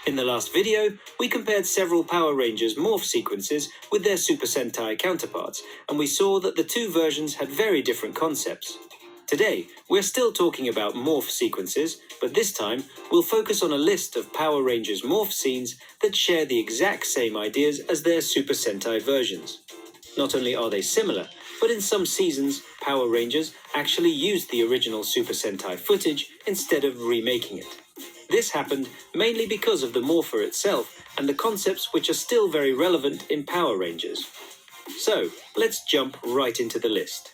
In the last video, we compared several Power Rangers morph sequences with their Super Sentai counterparts, and we saw that the two versions had very different concepts. Today, we're still talking about morph sequences, but this time we'll focus on a list of Power Rangers morph scenes that share the exact same ideas as their Super Sentai versions. Not only are they similar, but in some seasons, Power Rangers actually used the original Super Sentai footage instead of remaking it. This happened mainly because of the morpher itself and the concepts which are still very relevant in Power Rangers. So, let's jump right into the list.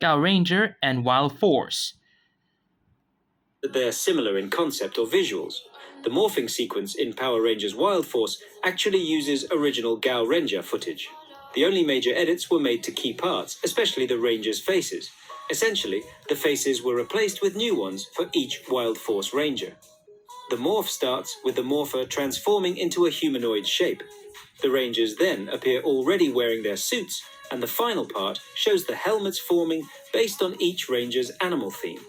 Power Ranger and Wild Force. They're similar in concept or visuals. The morphing sequence in Power Rangers Wild Force actually uses original Gao Ranger footage. The only major edits were made to key parts, especially the Rangers' faces. Essentially, the faces were replaced with new ones for each Wild Force Ranger. The morph starts with the morpher transforming into a humanoid shape. The Rangers then appear already wearing their suits, and the final part shows the helmets forming based on each Ranger's animal theme.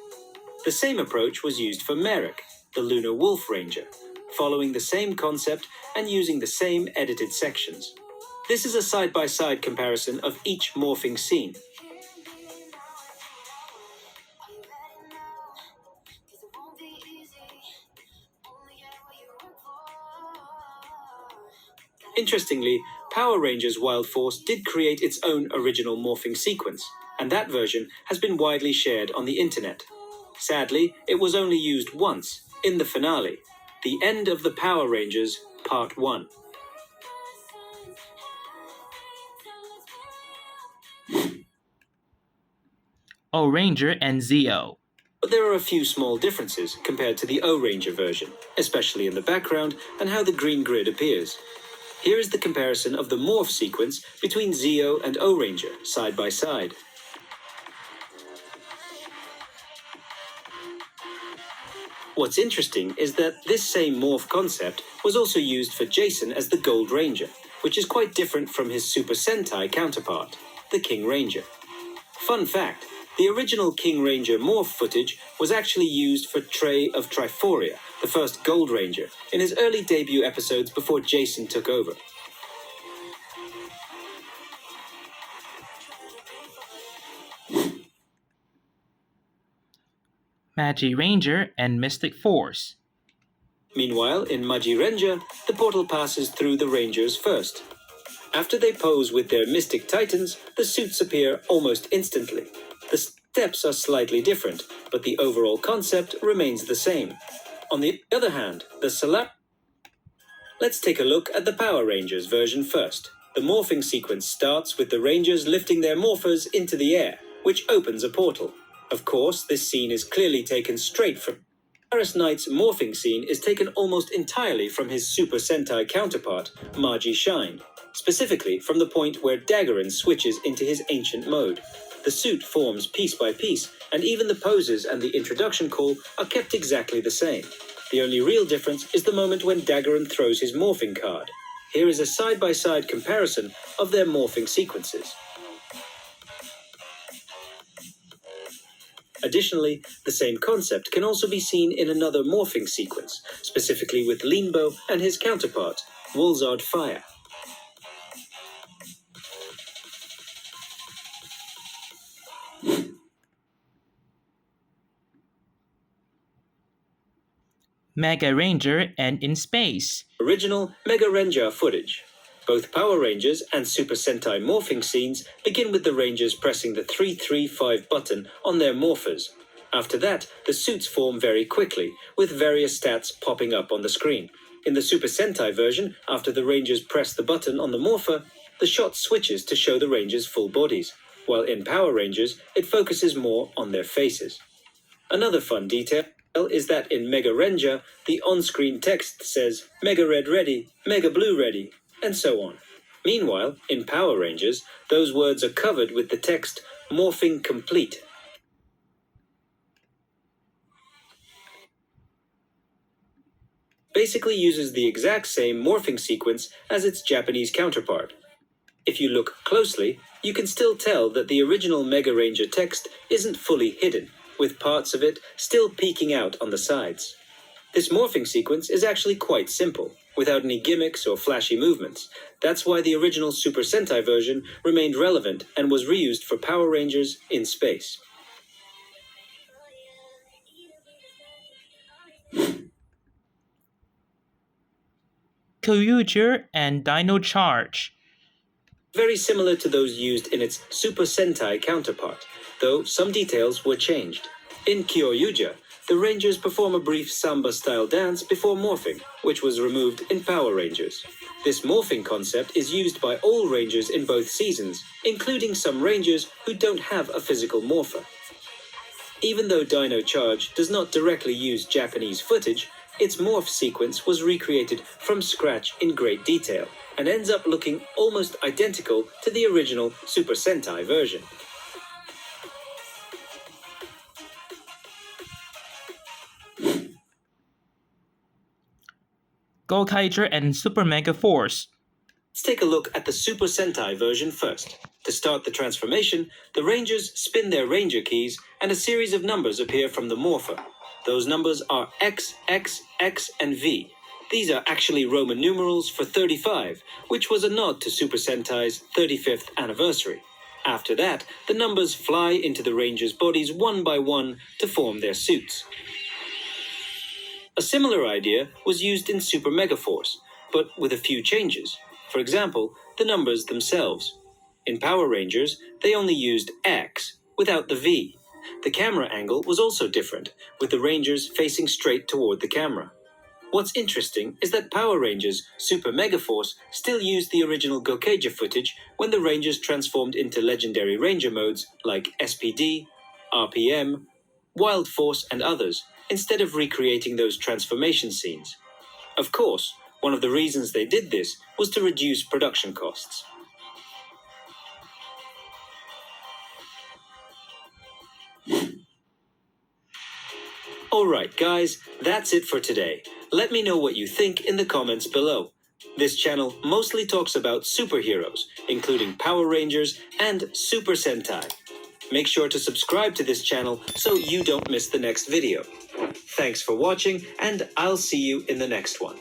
The same approach was used for Merrick, the Lunar Wolf Ranger, following the same concept and using the same edited sections. This is a side-by-side comparison of each morphing scene. Interestingly, Power Rangers Wild Force did create its own original morphing sequence, and that version has been widely shared on the internet. Sadly, it was only used once, in the finale, the end of the Power Rangers Part 1. O-Ranger and Zeo. But there are a few small differences compared to the O-Ranger version, especially in the background and how the green grid appears. Here is the comparison of the morph sequence between Zeo and O-Ranger, side by side. What's interesting is that this same morph concept was also used for Jason as the Gold Ranger, which is quite different from his Super Sentai counterpart, the King Ranger. Fun fact, the original King Ranger morph footage was actually used for Trey of Triforia, the first Gold Ranger, in his early debut episodes before Jason took over. Magi Ranger and Mystic Force. Meanwhile, in Magi Ranger, the portal passes through the Rangers first. After they pose with their Mystic Titans, the suits appear almost instantly. The steps are slightly different, but the overall concept remains the same. On the other hand, Let's take a look at the Power Rangers version first. The morphing sequence starts with the Rangers lifting their morphers into the air, which opens a portal. Of course, this scene is clearly taken straight from Paris Knight's morphing scene is taken almost entirely from his Super Sentai counterpart, Magi Shine, specifically from the point where Daggerin switches into his ancient mode. The suit forms piece by piece, and even the poses and the introduction call are kept exactly the same. The only real difference is the moment when Daggerin throws his morphing card. Here is a side-by-side comparison of their morphing sequences. Additionally, the same concept can also be seen in another morphing sequence, specifically with Leanbo and his counterpart, Wolzard Fire. Mega Ranger and In Space. Original Mega Ranger footage. Both Power Rangers and Super Sentai morphing scenes begin with the Rangers pressing the 335 button on their morphers. After that, the suits form very quickly, with various stats popping up on the screen. In the Super Sentai version, after the Rangers press the button on the morpher, the shot switches to show the Rangers' full bodies, while in Power Rangers, it focuses more on their faces. Another fun detail is that in Mega Ranger, the on-screen text says Mega Red ready, Mega Blue ready, and so on. Meanwhile, in Power Rangers, those words are covered with the text Morphing Complete. Basically uses the exact same morphing sequence as its Japanese counterpart, If you look closely, you can still tell that the original Mega Ranger text isn't fully hidden, with parts of it still peeking out on the sides. This morphing sequence is actually quite simple, without any gimmicks or flashy movements. That's why the original Super Sentai version remained relevant and was reused for Power Rangers in space. Kyuger and Dino Charge. Very similar to those used in its Super Sentai counterpart, though some details were changed. In Kyoryuja, the Rangers perform a brief samba-style dance before morphing, which was removed in Power Rangers. This morphing concept is used by all Rangers in both seasons, including some Rangers who don't have a physical morpher. Even though Dino Charge does not directly use Japanese footage, its morph sequence was recreated from scratch in great detail, and ends up looking almost identical to the original Super Sentai version. Gokaiger and Super Mega Force. Let's take a look at the Super Sentai version first. To start the transformation, the Rangers spin their Ranger keys and a series of numbers appear from the morpher. Those numbers are X, X, X, and V. These are actually Roman numerals for 35, which was a nod to Super Sentai's 35th anniversary. After that, the numbers fly into the Rangers' bodies one by one to form their suits. A similar idea was used in Super Megaforce, but with a few changes. For example, the numbers themselves. In Power Rangers, they only used X without the V. The camera angle was also different, with the Rangers facing straight toward the camera. What's interesting is that Power Rangers Super Megaforce still used the original Gokaiger footage when the Rangers transformed into legendary Ranger modes like SPD, RPM, Wild Force, and others, instead of recreating those transformation scenes. Of course, one of the reasons they did this was to reduce production costs. Alright guys, that's it for today. Let me know what you think in the comments below. This channel mostly talks about superheroes, including Power Rangers and Super Sentai. Make sure to subscribe to this channel so you don't miss the next video. Thanks for watching, and I'll see you in the next one.